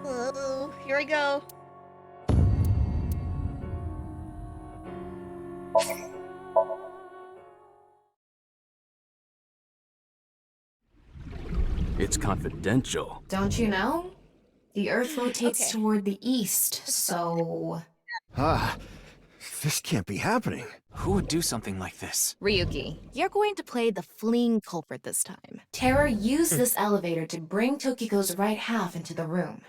Oh, here I go. It's confidential. Don't you know? The Earth rotates Okay. toward the east, so... Ah, this can't be happening. Who would do something like this? Ryuki, you're going to play the fleeing culprit this time. Terra used this elevator to bring Tokiko's right half into the room.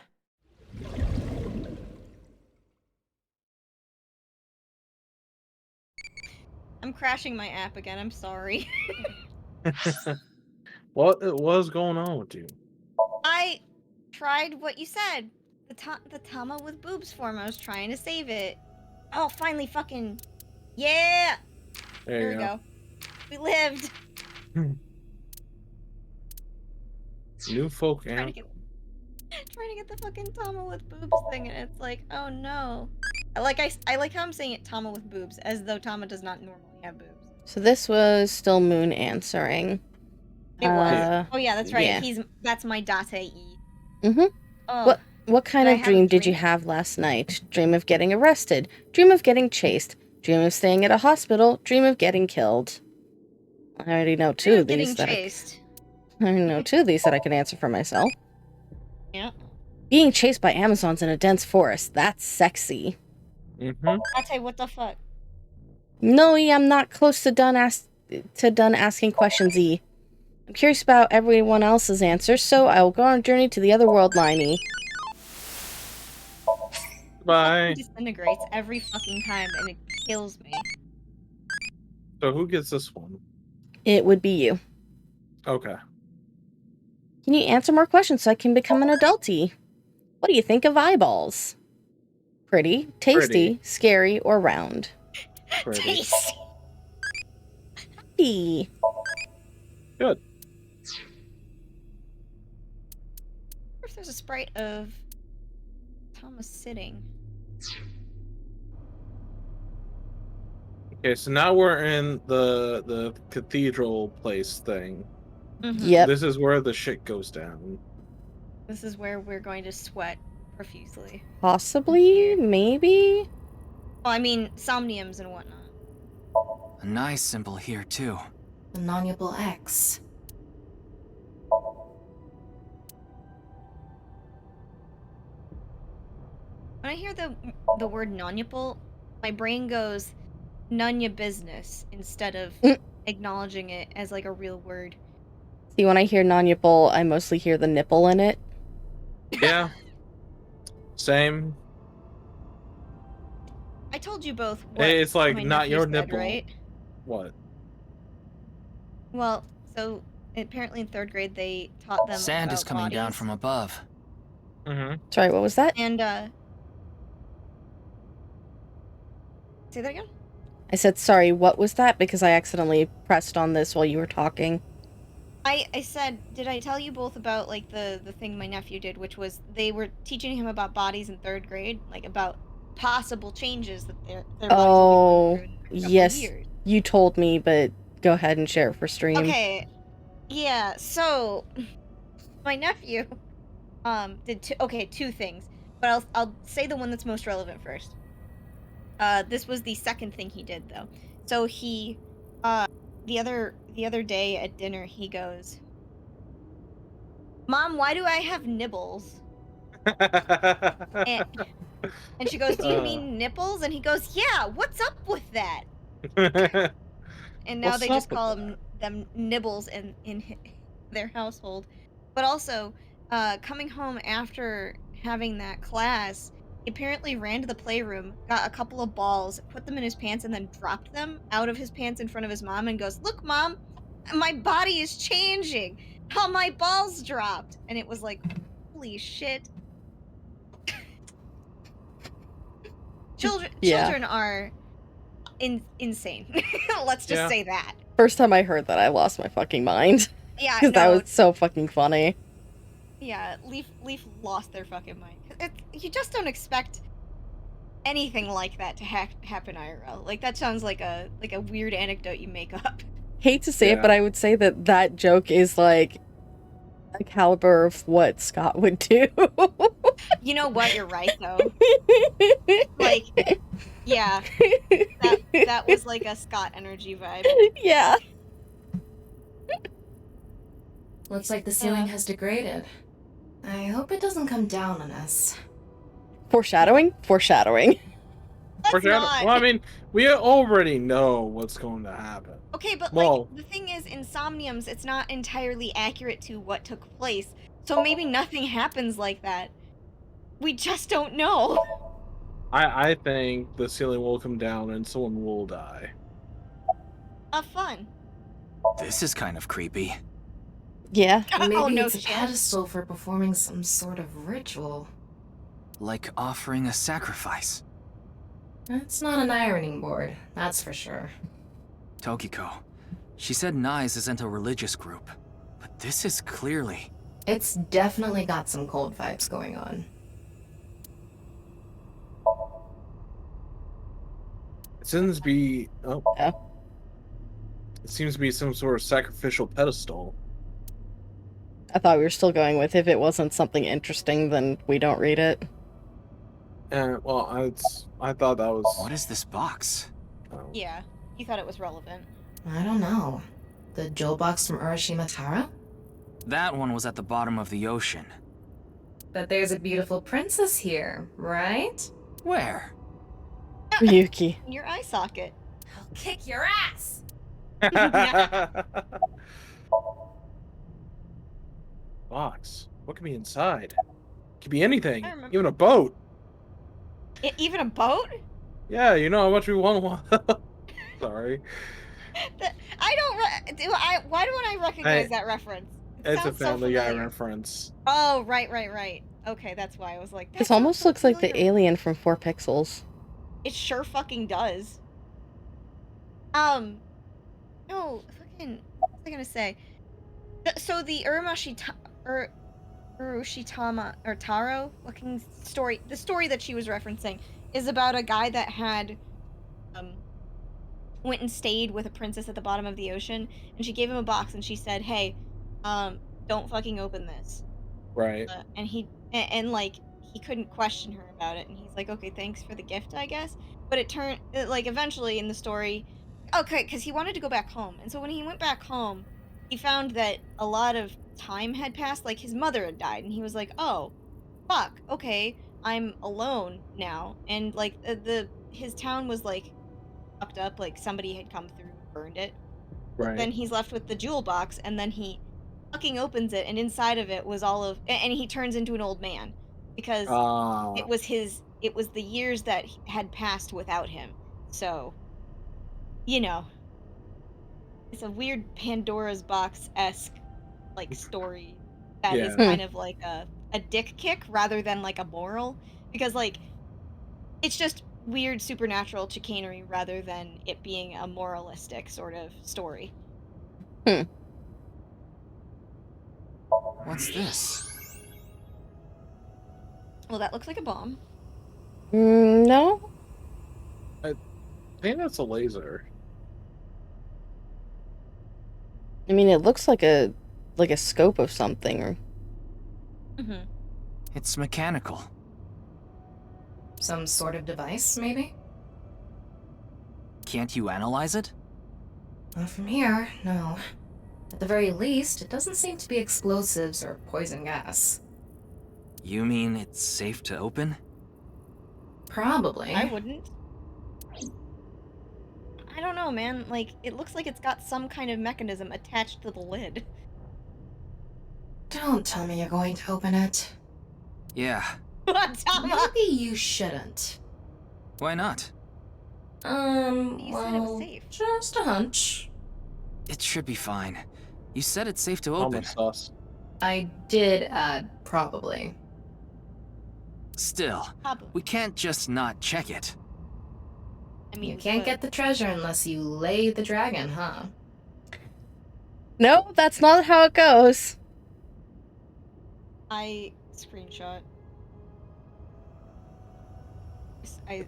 I'm crashing my app again. I'm sorry. What was going on with you? I tried what you said. The Tama with boobs form. I was trying to save it. Oh, finally, fucking yeah! There Here you we go. We lived. New folk Trying to and get the fucking Tama with boobs thing, and it's like, oh no. I like how I'm saying it, Tama with boobs, as though Tama does not normally have boobs. So this was still Moon answering. It was. Oh yeah, that's right. Yeah. That's my date. Mm-hmm. Oh, What kind Did I of have a dream did you dream? have last night? Dream of getting arrested. Dream of getting chased. Dream of staying at a hospital. Dream of getting killed. I already know two of these getting chased. I already know two of these that I can answer for myself. Yeah. Being chased by Amazons in a dense forest. That's sexy. I'll tell you what the fuck. No, E, I'm not close to done asking questions, E. I'm curious about everyone else's answers, so I will go on a journey to the other world line, E. Bye. Disintegrates every fucking time, and it kills me. So who gets this one? It would be you. Okay. Can you answer more questions so I can become an adultie? What do you think of eyeballs? Pretty, tasty, scary, or round? Pretty. Tasty. E. Good. If there's a sprite of Thomas sitting. Okay, so now we're in the cathedral place thing. Yep. This is where the shit goes down. This is where we're going to sweat profusely. Possibly, maybe? Well, I mean, somniums and whatnot. A nice symbol here, too. The non-nuable X. When I hear the word non-nuable, my brain goes, none ya business, instead of acknowledging it as like a real word. See, when I hear non-nipple, I mostly hear the nipple in it. Yeah. Same. I told you both. It's like my not nephew your said, nipple. right? What? Well, so apparently in 3rd grade they taught them Sand about is coming down bodies. from above. Sorry, what was that? And say that again? I said, sorry, what was that? Because I accidentally pressed on this while you were talking. I said, did I tell you both about like the thing my nephew did, which was they were teaching him about bodies in 3rd grade, like about possible changes that their bodies will be going through in the next couple yes, years. You told me, but go ahead and share it for stream. Okay, yeah. So my nephew did two things, but I'll say the one that's most relevant first. This was the second thing he did though. So he the other day at dinner he goes, "Mom, why do I have nibbles?" and she goes, "Do you mean nipples?" And he goes, "Yeah, what's up with that?" And now they just call them nibbles in their household. But also, coming home after having that class, he apparently ran to the playroom, got a couple of balls, put them in his pants, and then dropped them out of his pants in front of his mom and goes, "Look, Mom, my body is changing. How my balls dropped." And it was like, holy shit. Children are insane. Let's just say that. First time I heard that, I lost my fucking mind. Yeah, because that was so fucking funny. Yeah, Leaf lost their fucking mind. You just don't expect anything like that to happen IRL. Like that sounds like a weird anecdote you make up. Hate to say it, but I would say that joke is like a caliber of what Scott would do. You know what? You're right though. Like, yeah, that was like a Scott energy vibe. Yeah. Looks like the ceiling has degraded. I hope it doesn't come down on us. Foreshadowing? Foreshadowing. Let's not. Well, I mean, we already know what's going to happen. Okay, but Well- like the thing is, in Somniums, it's not entirely accurate to what took place. So maybe nothing happens like that. We just don't know. I think the ceiling will come down and someone will die. Fun. This is kind of creepy. Yeah. Maybe Oh, no it's a shit. pedestal for performing some sort of ritual. Like offering a sacrifice. It's not an ironing board, that's for sure. Tokiko. She said Nyes isn't a religious group. But this is clearly... It's definitely got some cold vibes going on. It seems to be... Oh. Yeah. It seems to be some sort of sacrificial pedestal. I thought we were still going with if it wasn't something interesting, then we don't read it. And, well, I thought that was... What is this box? Oh. Yeah, you thought it was relevant. I don't know. The jewel box from Urashima Taro? That one was at the bottom of the ocean. But there's a beautiful princess here, right? Where? Ryuki. In your eye socket. I'll kick your ass! Box. What could be inside? Could be anything. I remember- Even a boat. Even a boat? Yeah, you know how much we want. Sorry. I don't. Why don't I recognize that reference? It It's a sounds so Family Guy familiar. reference. Oh, right. Okay, that's why I was like. This almost looks like the alien from 4 Pixels. It sure fucking does. No, fucking. What was I gonna say? So the Urushitama or Taro looking story, the story that she was referencing, is about a guy that had, went and stayed with a princess at the bottom of the ocean, and she gave him a box, and she said, "Hey, don't fucking open this." Right. And he like he couldn't question her about it, and he's like, "Okay, thanks for the gift, I guess." But it turned like eventually in the story, okay, because he wanted to go back home, and so when he went back home, he found that a lot of time had passed, like his mother had died, and he was like, "Oh, fuck, okay, I'm alone now," and like his town was like fucked up, like somebody had come through and burned it. Right. Then he's left with the jewel box, and then he fucking opens it, and inside of it was all of, and he turns into an old man because it was the years that had passed without him. So, you know, it's a weird Pandora's box-esque like story that is Yeah. kind of like a dick kick rather than like a moral, because like it's just weird supernatural chicanery rather than it being a moralistic sort of story. What's this? Well, that looks like a bomb. No? I think that's a laser. I mean, it looks like a scope of something. Or Mm-hmm. It's mechanical. Some sort of device, maybe? Can't you analyze it? Not from here, no. At the very least, it doesn't seem to be explosives or poison gas. You mean it's safe to open? Probably. I wouldn't. I don't know, man. Like, it looks like it's got some kind of mechanism attached to the lid. Don't tell me you're going to open it. Yeah. Tama! Maybe you shouldn't. Why not? You said it was Well, safe. just a hunch. It should be fine. You said it's safe to open. Almost sus. I did add probably. Still, Probably. we can't just not check it. I mean, You can't but get the treasure unless you lay the dragon, huh? no, that's not how it goes. I screenshot. I have,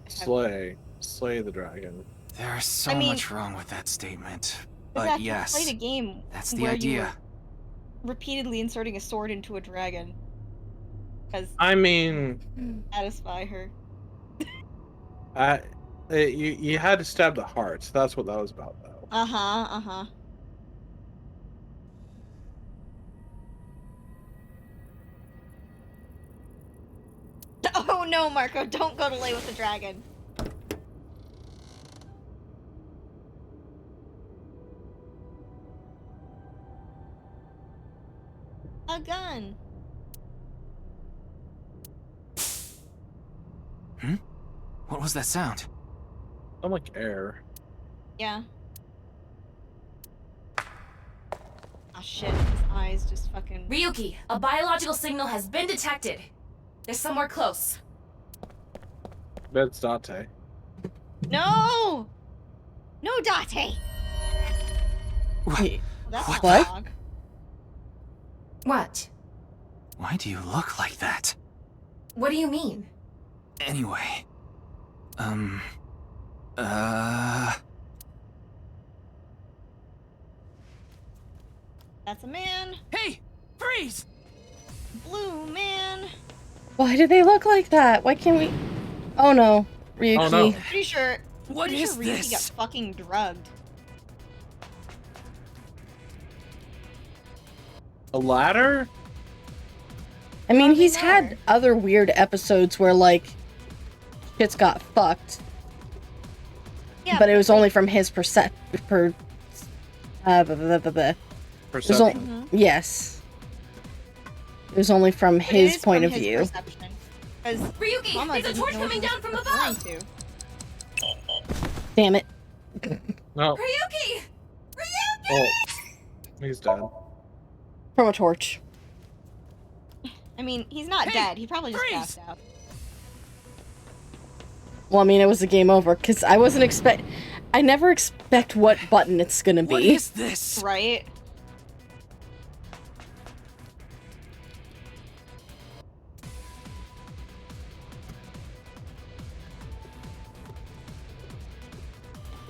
Slay the dragon. There's so I mean- much wrong with that statement. But Zach, yes, you played a game that's the where you idea. were repeatedly inserting a sword into a dragon. Because I mean, satisfy her. you had to stab the heart. That's what that was about, though. Uh-huh. Oh no, Marco, don't go to lay with the dragon. A gun. What was that sound? I'm like air. Yeah. Oh shit, his eyes just fucking... Ryuki, a biological signal has been detected. They're somewhere close. That's Dante. No! No, Date! Wait, That's What not the- dog. What? Why do you look like that? What do you mean? Anyway. That's a man. Hey! Freeze! Blue man. why do they look like that? Why can't we? Oh no, Ryuki. Oh, no. Pretty sure. What pretty is sure Ryuki this? got fucking drugged. A ladder? I mean, Probably he's had not. other weird episodes where like shit's got fucked, Yeah, but it was like- only from his blah, blah, blah, blah, blah. It was Perception. yes. It was only from but it his is point from of his view. perception. 'Cause Ryuki, Mama there's a didn't torch know what coming he down was from referring above! to. Damn it. No. Ryuki! Oh. He's dead. From a torch. I mean, he's not Hey, dead. He probably just freeze! passed out. Well, I mean, it was a game over because I never expect what button it's gonna be. What is this? Right?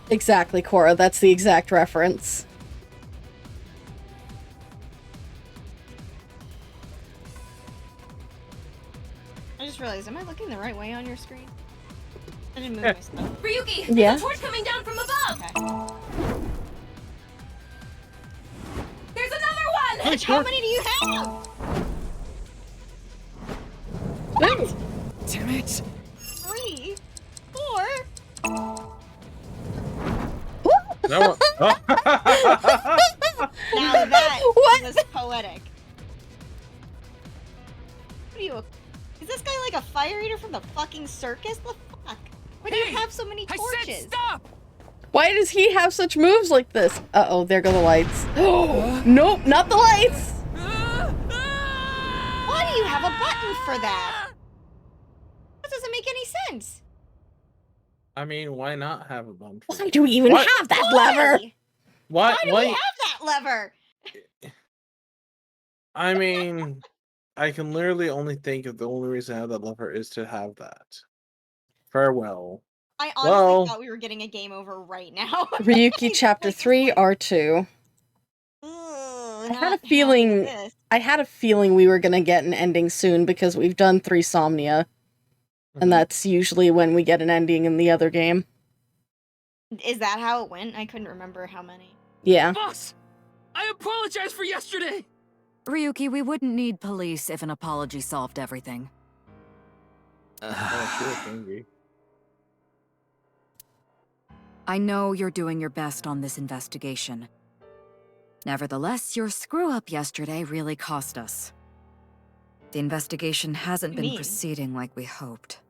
Exactly, Cora. That's the exact reference. I just realized, am I looking the right way on your screen? I didn't move Yeah. my stuff. Ryuki, Yeah. there's a torch coming down from above! Okay. There's another one! Bitch, how many do you have? Damn it! 3, 4. No one. Oh. Now that What? was poetic. What are you? Is this guy like a fire eater from the fucking circus? The fuck? Why do Hey, you have so many I torches? said stop! Why does he have such moves like this? Uh-oh, there go the lights. Nope, not the lights! Why do you have a button for that? That doesn't make any sense. I mean, why not have a bump? Why do we even What? have that lever? Why do we Why? have that lever? I mean, I can literally only think of the only reason I have that lever is to have that. Farewell. I honestly Well- thought we were getting a game over right now. Ryuki Chapter 3, R2. I had a feeling- I had a feeling we were gonna get an ending soon because we've done 3 Somnia. And that's usually when we get an ending in the other game. Is that how it went? I couldn't remember how many. Yeah. Boss! I apologize for yesterday! Ryuki, we wouldn't need police if an apology solved everything. Oh, she was angry. I know you're doing your best on this investigation. Nevertheless, your screw-up yesterday really cost us. The investigation hasn't What do you been mean? proceeding like we hoped.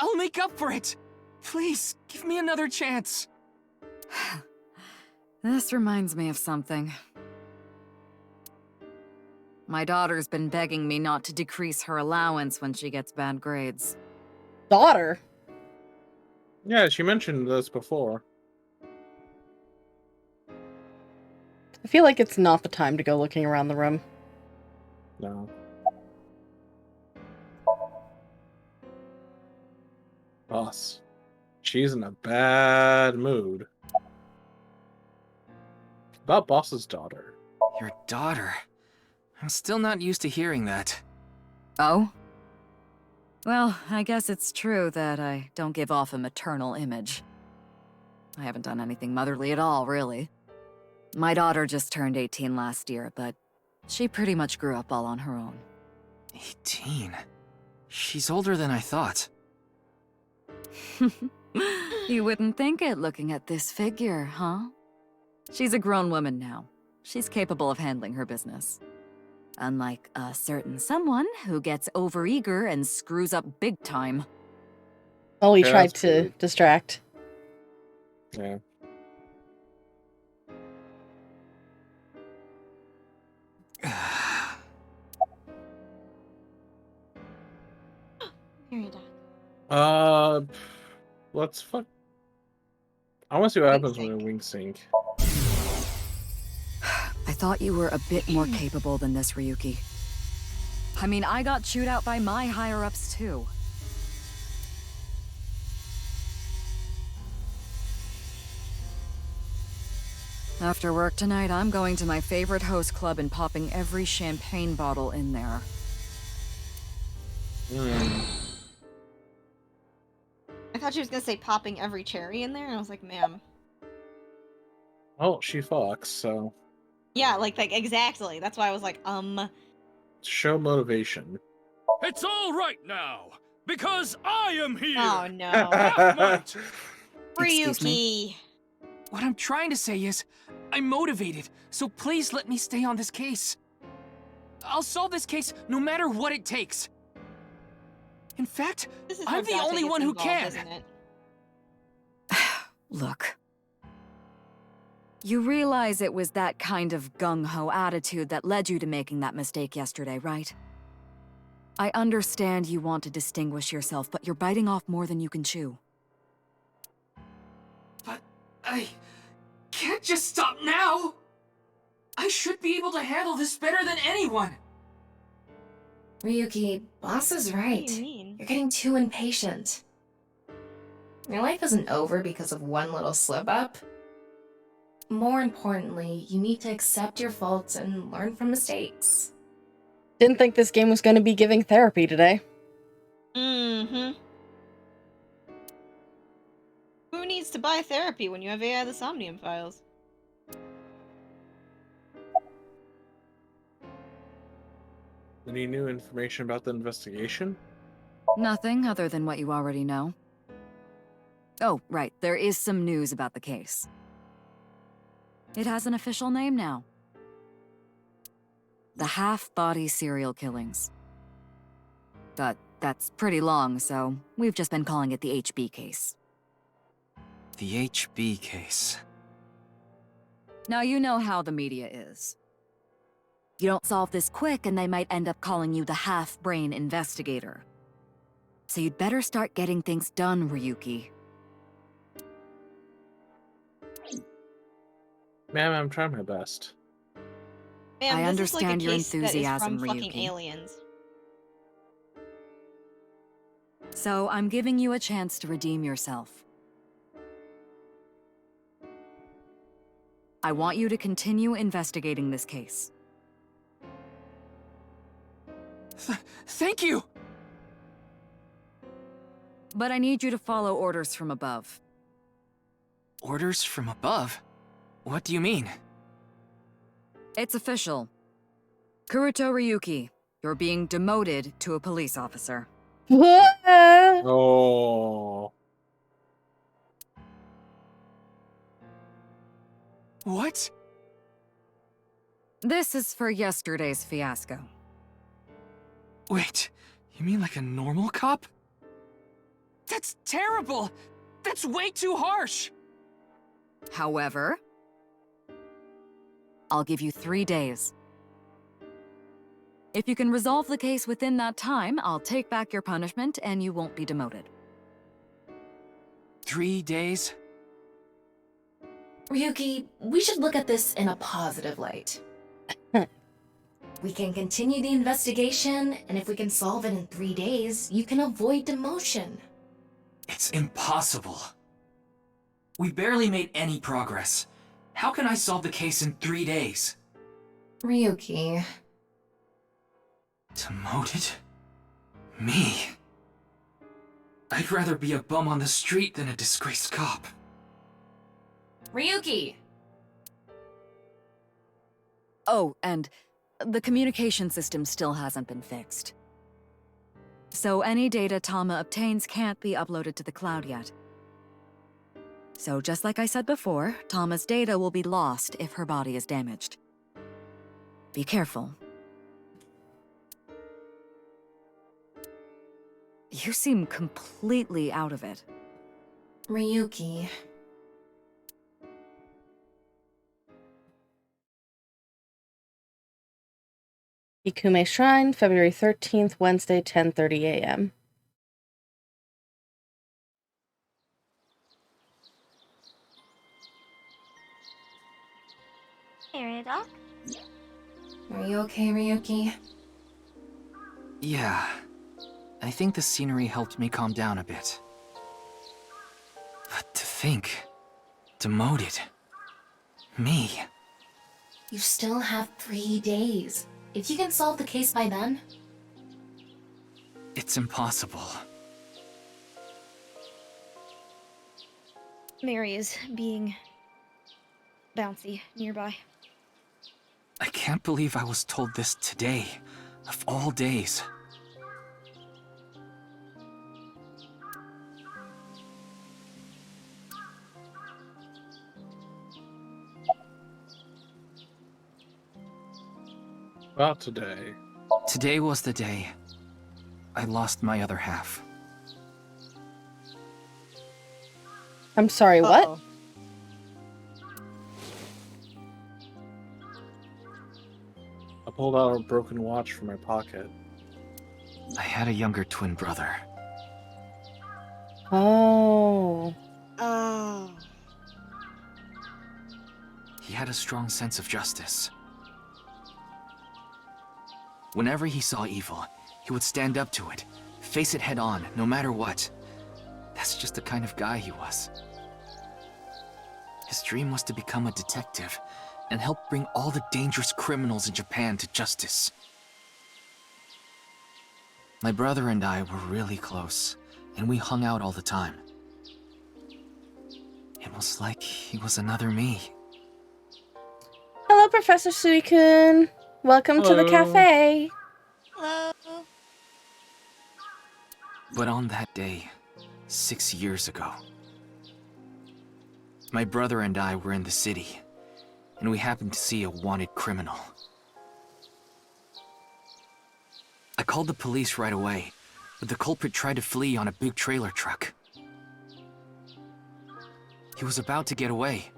I'll make up for it! Please, give me another chance. This reminds me of something. My daughter's been begging me not to decrease her allowance when she gets bad grades. Daughter. Yeah, she mentioned this before. I feel like it's not the time to go looking around the room. No. Boss. She's in a bad mood. About Boss's daughter. Your daughter. I'm still not used to hearing that. Oh? Well, I guess it's true that I don't give off a maternal image. I haven't done anything motherly at all, really. My daughter just turned 18 last year, but she pretty much grew up all on her own. 18? She's older than I thought. You wouldn't think it looking at this figure, huh? She's a grown woman now. She's capable of handling her business. Unlike a certain someone who gets overeager and screws up big time. Oh, he Yeah, tried that's to rude. distract. Yeah. Here you die. Let's fuck. I want to see what Wink happens when sync. we wing sync. I thought you were a bit more capable than this, Ryuki. I mean, I got chewed out by my higher-ups, too. After work tonight, I'm going to my favorite host club and popping every champagne bottle in there. I thought she was gonna say popping every cherry in there, and I was like, ma'am. Oh, she fucks, so Yeah, like exactly. That's why I was like, show motivation. It's all right now, because I am here! Oh no. Half-might! Excuse Ryuki. What I'm trying to say is, I'm motivated, so please let me stay on this case. I'll solve this case no matter what it takes. In fact, This is I'm where the Date only gets one who involved, can. isn't it? Look. You realize it was that kind of gung-ho attitude that led you to making that mistake yesterday, right? I understand you want to distinguish yourself, but you're biting off more than you can chew. But I can't just stop now. I should be able to handle this better than anyone. Ryuki, boss is right. What do you mean? You're getting too impatient. Your life isn't over because of one little slip-up. More importantly, you need to accept your faults and learn from mistakes. Didn't think this game was going to be giving therapy today. Mm-hmm. Who needs to buy therapy when you have AI the Somnium files? Any new information about the investigation? Nothing other than what you already know. Oh, right, there is some news about the case. It has an official name now. The half-body serial killings. But that's pretty long, so we've just been calling it the HB case. The HB case. Now you know how the media is. You don't solve this quick and they might end up calling you the half-brain investigator. So you'd better start getting things done, Ryuki. Ma'am, I'm trying my best. Ma'am, I this is like a understand your case that is enthusiasm, from fucking Ryuki. aliens. So I'm giving you a chance to redeem yourself. I want you to continue investigating this case. Thank you! But I need you to follow orders from above. Orders from above? What do you mean? It's official. Kuruto Ryuki, you're being demoted to a police officer. What? Oh. What? This is for yesterday's fiasco. Wait, you mean like a normal cop? That's terrible! That's way too harsh! However, I'll give you 3 days. If you can resolve the case within that time, I'll take back your punishment and you won't be demoted. 3 days? Ryuki, we should look at this in a positive light. We can continue the investigation, and if we can solve it in 3 days, you can avoid demotion. It's impossible. We barely made any progress. How can I solve the case in 3 days? Ryuki, Demoted? Me? I'd rather be a bum on the street than a disgraced cop. Ryuki! Oh, and the communication system still hasn't been fixed. So any data Tama obtains can't be uploaded to the cloud yet. So just like I said before, Tama's data will be lost if her body is damaged. Be careful. You seem completely out of it. Ryuki. Ikume Shrine, February 13th, Wednesday, 10:30 a.m. Area Doc? Are you okay, Ryuki? Yeah. I think the scenery helped me calm down a bit. But to think... demoted... me... You still have 3 days. If you can solve the case by then... It's impossible. Mary is being bouncy nearby. I can't believe I was told this today, of all days. About today. Today was the day I lost my other half. I'm sorry, what? Uh-oh. I pulled out a broken watch from my pocket. I had a younger twin brother. Oh. Oh. He had a strong sense of justice. Whenever he saw evil, he would stand up to it, face it head on, no matter what. That's just the kind of guy he was. His dream was to become a detective and help bring all the dangerous criminals in Japan to justice. My brother and I were really close, and we hung out all the time. It was like he was another me. Hello, Professor Sui-kun. Welcome to the Hello. cafe. Hello. But on that day, 6 years ago, my brother and I were in the city, and we happened to see a wanted criminal. I called the police right away, but the culprit tried to flee on a big trailer truck. He was about to get away.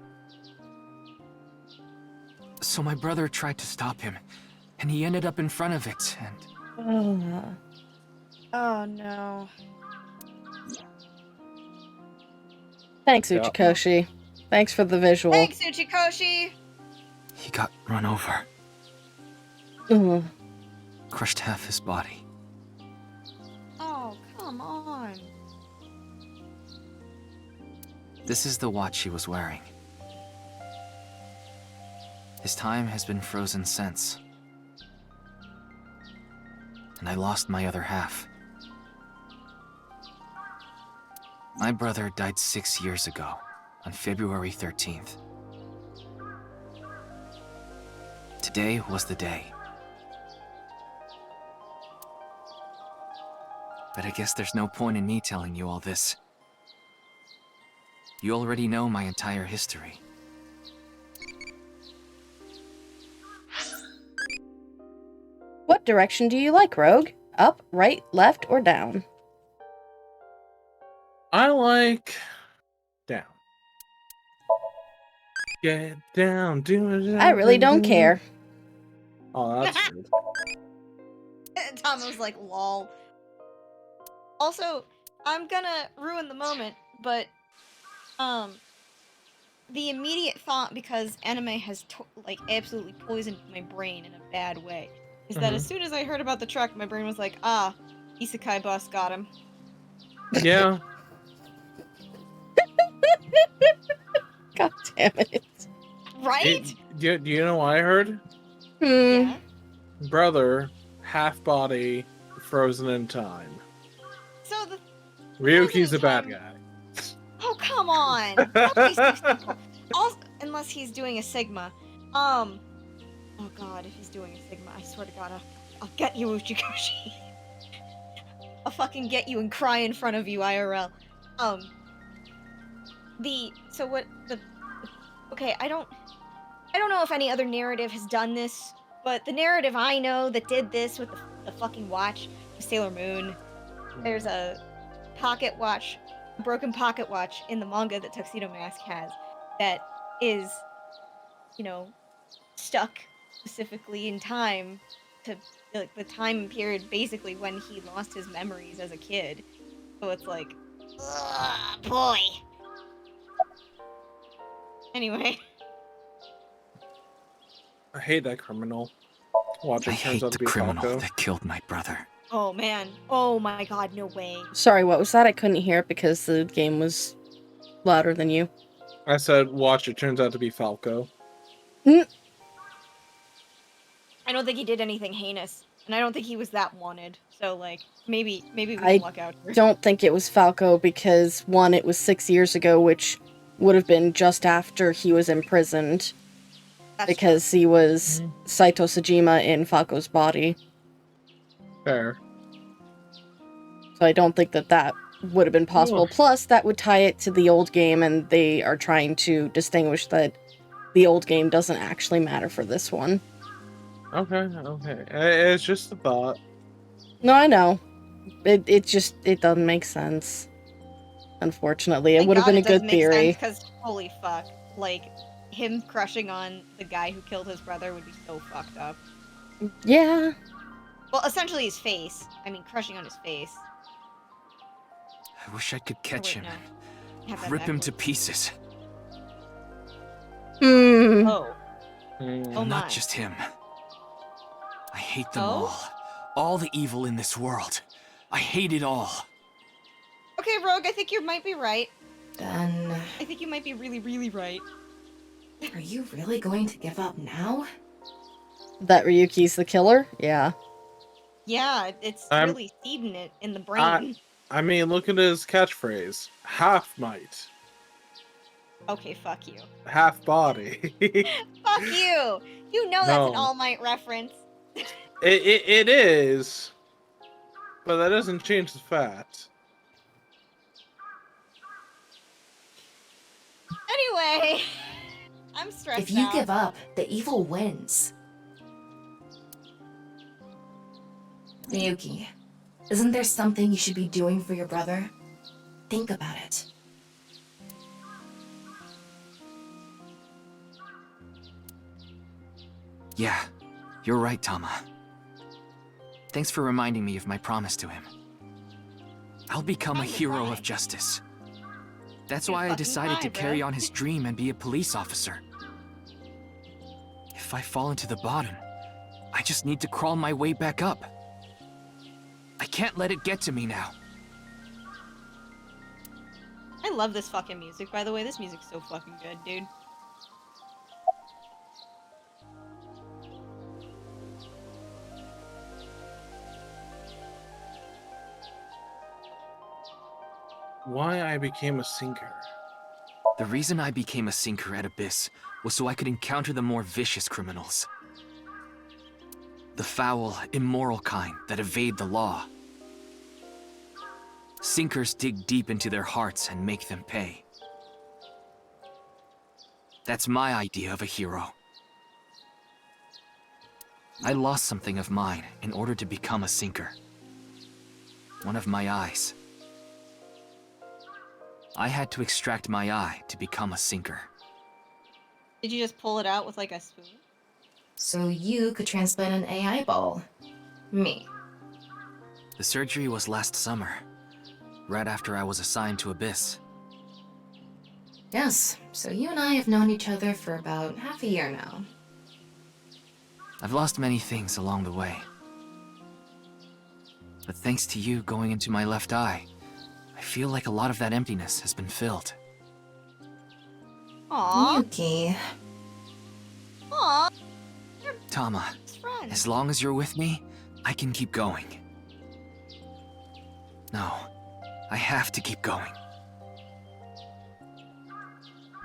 So my brother tried to stop him, and he ended up in front of it, and... Oh. Oh no. Thanks, Yeah. Uchikoshi. Thanks for the visual. Thanks, Uchikoshi! he got run over, Ugh. crushed half his body. Oh, come on. This is the watch he was wearing. His time has been frozen since. And I lost my other half. My brother died 6 years ago, on February 13th. Today was the day. But I guess there's no point in me telling you all this. You already know my entire history. What direction do you like, Rogue? Up, right, left, or down? I like down. Get down, do it. I really don't care. Oh, that's good. Tom was like, lol. Also, I'm gonna ruin the moment, but, the immediate thought, because anime has, like, absolutely poisoned my brain in a bad way, is that as soon as I heard about the truck, my brain was like, ah, Isekai boss got him. Yeah. God damn it. Right? Do you know what I heard? Hmm. Yeah. Brother, half body, frozen in time. So the Ryuki's a frozen in bad time- guy. Oh, come on. That'd be so simple. Also, unless he's doing a Sigma. Oh god, if he's doing a Sigma, I swear to god, I'll get you, Uchikoshi. I'll fucking get you and cry in front of you, IRL. Okay, I don't know if any other narrative has done this, but the narrative I know that did this with the fucking watch was Sailor Moon. There's a pocket watch, a broken pocket watch in the manga that Tuxedo Mask has that is, stuck specifically in time to like the time period basically when he lost his memories as a kid. So it's like, ugh, boy. Anyway. I hate that criminal. Watch, I it turns hate out the to be criminal Falco. that killed my brother. Oh man. Oh my god, no way. Sorry, what was that? I couldn't hear it because the game was louder than you. I said, watch, it turns out to be Falco. I don't think he did anything heinous, and I don't think he was that wanted. So like, maybe we I can luck out here. Don't think it was Falco because, one, it was 6 years ago, which would have been just after he was imprisoned. That's Because he was Saito Sajima in Falco's body. Fair. So I don't think that would have been possible. Ugh. Plus, that would tie it to the old game, and they are trying to distinguish that the old game doesn't actually matter for this one. Okay. It's just a thought. No, I know. It doesn't make sense. Unfortunately, it would have been a good theory. Because holy fuck, like him crushing on the guy who killed his brother would be so fucked up. Yeah. Well, essentially his face. I mean, crushing on his face. I wish I could catch wait, him no. and Have that rip him backwards. to pieces. Oh. Mm. Oh my. Not just him. I hate them Oh? all. All the evil in this world. I hate it all. Okay, Rogue, I think you might be right. Then, I think you might be really, really right. are you really going to give up now? That Ryuki's the killer? Yeah. Yeah, it's I'm- really seeding it in the brain. I mean, look at his catchphrase. Half might. Okay, fuck you. Half body. Fuck you! You know that's an No. All Might reference. It is. But that doesn't change the fact. Anyway, I'm stressed If you out. give up, the evil wins. Miyuki, isn't there something you should be doing for your brother? Think about it. Yeah, you're right, Tama. Thanks for reminding me of my promise to him. I'll become a Time to hero cry. of justice. That's You're why I fucking decided to cry, carry bro. on his dream and be a police officer. If I fall into the bottom, I just need to crawl my way back up. I can't let it get to me now. I love this fucking music, by the way. This music's so fucking good, dude. Why I became a sinker. The reason I became a sinker at Abyss was so I could encounter the more vicious criminals. The foul, immoral kind that evade the law. Sinkers dig deep into their hearts and make them pay. That's my idea of a hero. I lost something of mine in order to become a sinker. One of my eyes. I had to extract my eye to become a sinker. Did you just pull it out with like a spoon? So you could transplant an AI ball. Me. The surgery was last summer, right after I was assigned to Abyss. Yes, so you and I have known each other for about half a year now. I've lost many things along the way. But thanks to you going into my left eye, I feel like a lot of that emptiness has been filled. Aww. Miyuki. Aww. Tama, Best friend. as long as you're with me, I can keep going. No, I have to keep going.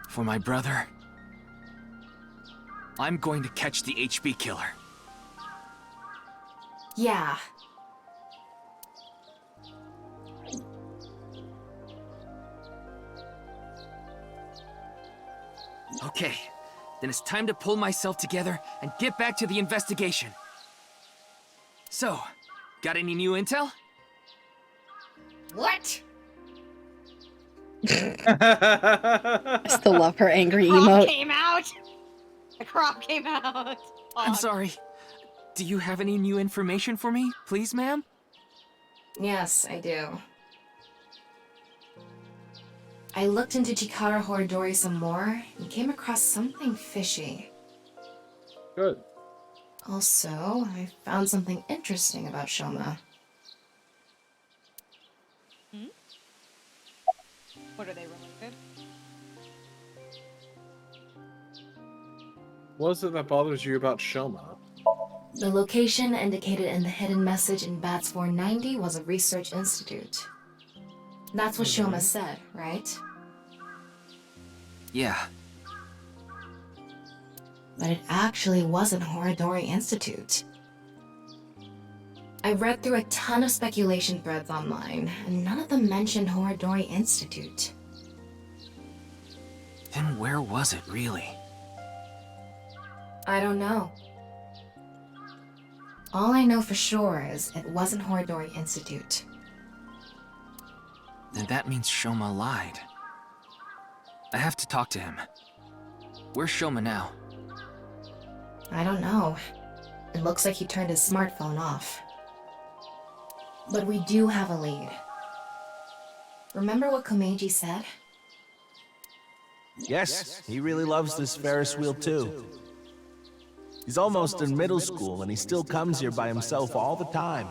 For my brother, I'm going to catch the HB killer. Yeah. Okay, then it's time to pull myself together and get back to the investigation. So, got any new intel? What? I still love her angry Crop emote. came out. The crop came out. I'm Fuck. sorry. Do you have any new information for me, please, ma'am? Yes, I do. I looked into Chikara Horidori some more and came across something fishy. Good. Also, I found something interesting about Shoma. What are they related? What is it that bothers you about Shoma? The location indicated in the hidden message in Bats 490 was a research institute. That's what Shoma said, right? Yeah. But it actually wasn't Horidori Institute. I read through a ton of speculation threads online, and none of them mentioned Horidori Institute. Then where was it, really? I don't know. All I know for sure is it wasn't Horidori Institute. Then that means Shoma lied. I have to talk to him. Where's Shoma now? I don't know. It looks like he turned his smartphone off. But we do have a lead. Remember what Komeiji said? Yes, he really loves this Ferris wheel too. He's almost in middle school and he still comes here by himself all the time.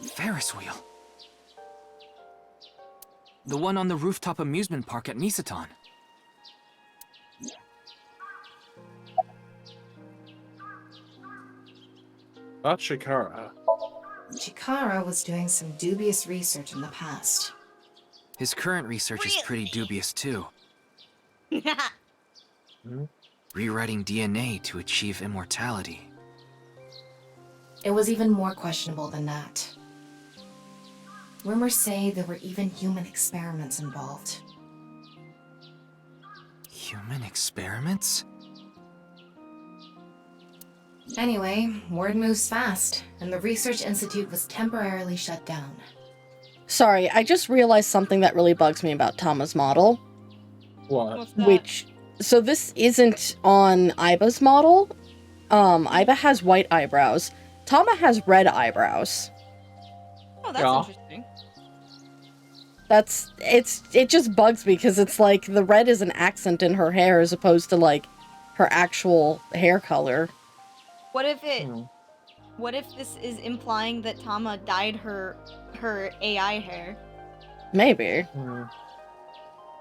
Ferris wheel. The one on the rooftop amusement park at Misaton. About Chikara. Chikara was doing some dubious research in the past. His current research is pretty dubious too. Rewriting DNA to achieve immortality. It was even more questionable than that. Rumors say there were even human experiments involved. Human experiments? Anyway, word moves fast, and the research institute was temporarily shut down. Sorry, I just realized something that really bugs me about Tama's model. What? What's that? Which, so this isn't on Iba's model. Iba has white eyebrows. Tama has red eyebrows. Oh, that's Yeah. interesting. It just bugs me because it's like the red is an accent in her hair as opposed to like her actual hair color. What if What if this is implying that Tama dyed her AI hair? Maybe. Hmm.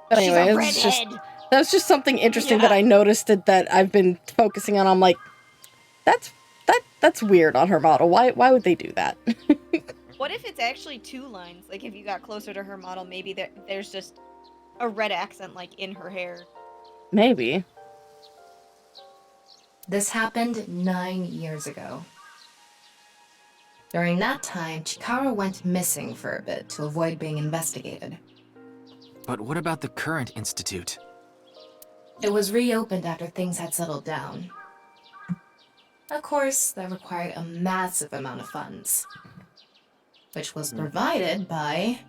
But She's anyway, a it's just, redhead. that was just something interesting that Yeah. I noticed that I've been focusing on. I'm like, that's weird on her model. Why would they do that? What if it's actually two lines? Like if you got closer to her model, maybe there's just a red accent like in her hair. Maybe. This happened 9 years ago. During that time, Chikara went missing for a bit to avoid being investigated. But what about the current institute? It was reopened after things had settled down. Of course, that required a massive amount of funds, which was provided by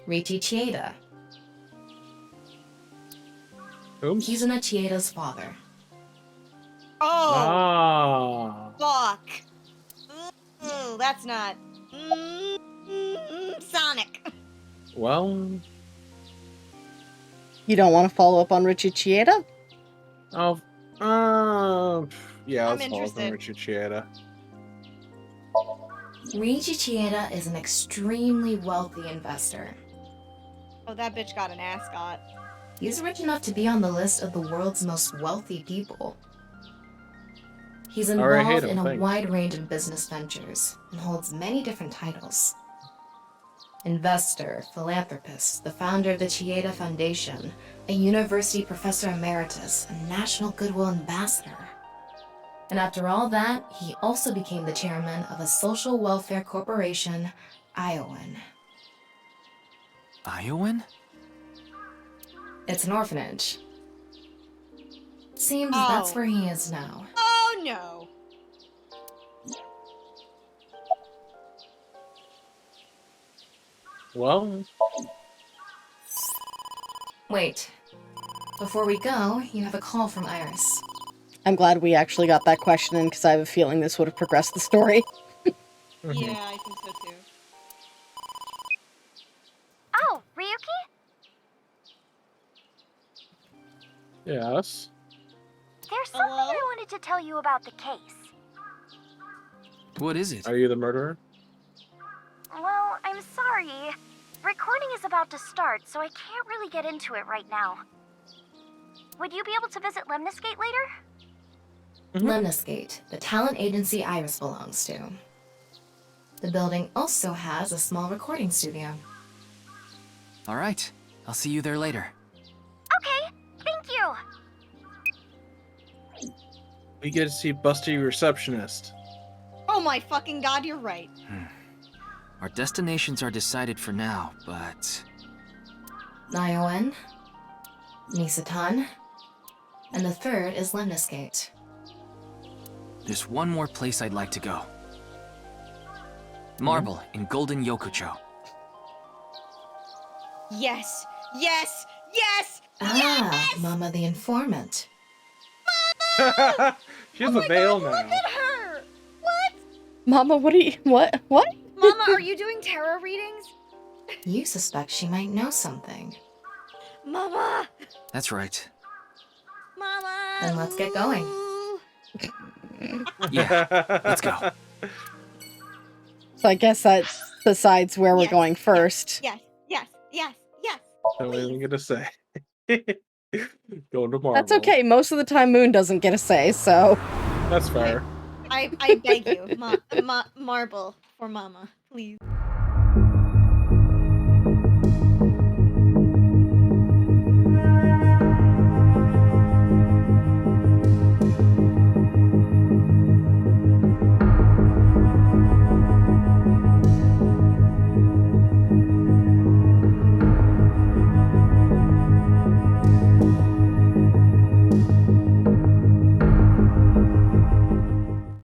Riichi Chieda. Oops. Kizuna Chieda's father. Oh, Ah. fuck. Ooh, that's not Sonic. Well. You don't want to follow up on Richie Chieda? Oh. Yeah, I'm let's follow up on interested. Richard Chieda. Riichi Chieda is an extremely wealthy investor. Oh, that bitch got an ascot. He's rich enough to be on the list of the world's most wealthy people. He's Alright, hate involved him, in a thanks. wide range of business ventures and holds many different titles. Investor, philanthropist, the founder of the Chieda Foundation, a university professor emeritus, a national goodwill ambassador. And after all that, he also became the chairman of a social welfare corporation, Iowan. Iowan? It's an orphanage. Seems that's where he is now. Oh no. Well, Wait. Before we go, you have a call from Iris. I'm glad we actually got that question in because I have a feeling this would have progressed the story. Yeah, I think so too. Oh, Ryuki? yes. There's something Hello? I wanted to tell you about the case. What is it? Are you the murderer? Well, I'm sorry. Recording is about to start, so I can't really get into it right now. Would you be able to visit Lemniscate later? Lemniscate, the talent agency Iris belongs to. The building also has a small recording studio. All right. I'll see you there later. Okay, thank you. We get to see Busty Receptionist. Oh my fucking god, you're right. Our destinations are decided for now, but... Iowan, Nisatan, and the third is Lemniscate. there's one more place I'd like to go. Marble in Golden Yokucho. Yes, yes, yes, Ah, Mama the Informant. She has a veil now. Look at her! What? Mama, what are you... What? What? Mama, are you doing tarot readings? You suspect she might know something. Mama! That's right. Mama! Then let's get going. Ooh. Yeah, let's go. So I guess that decides where we're Yes, going first. Yes, yes, yes, yes. That's what I'm gonna say. Going to Marvel. That's okay. Most of the time, Moon doesn't get a say, so... That's fair. I beg you, marble for Mama, please.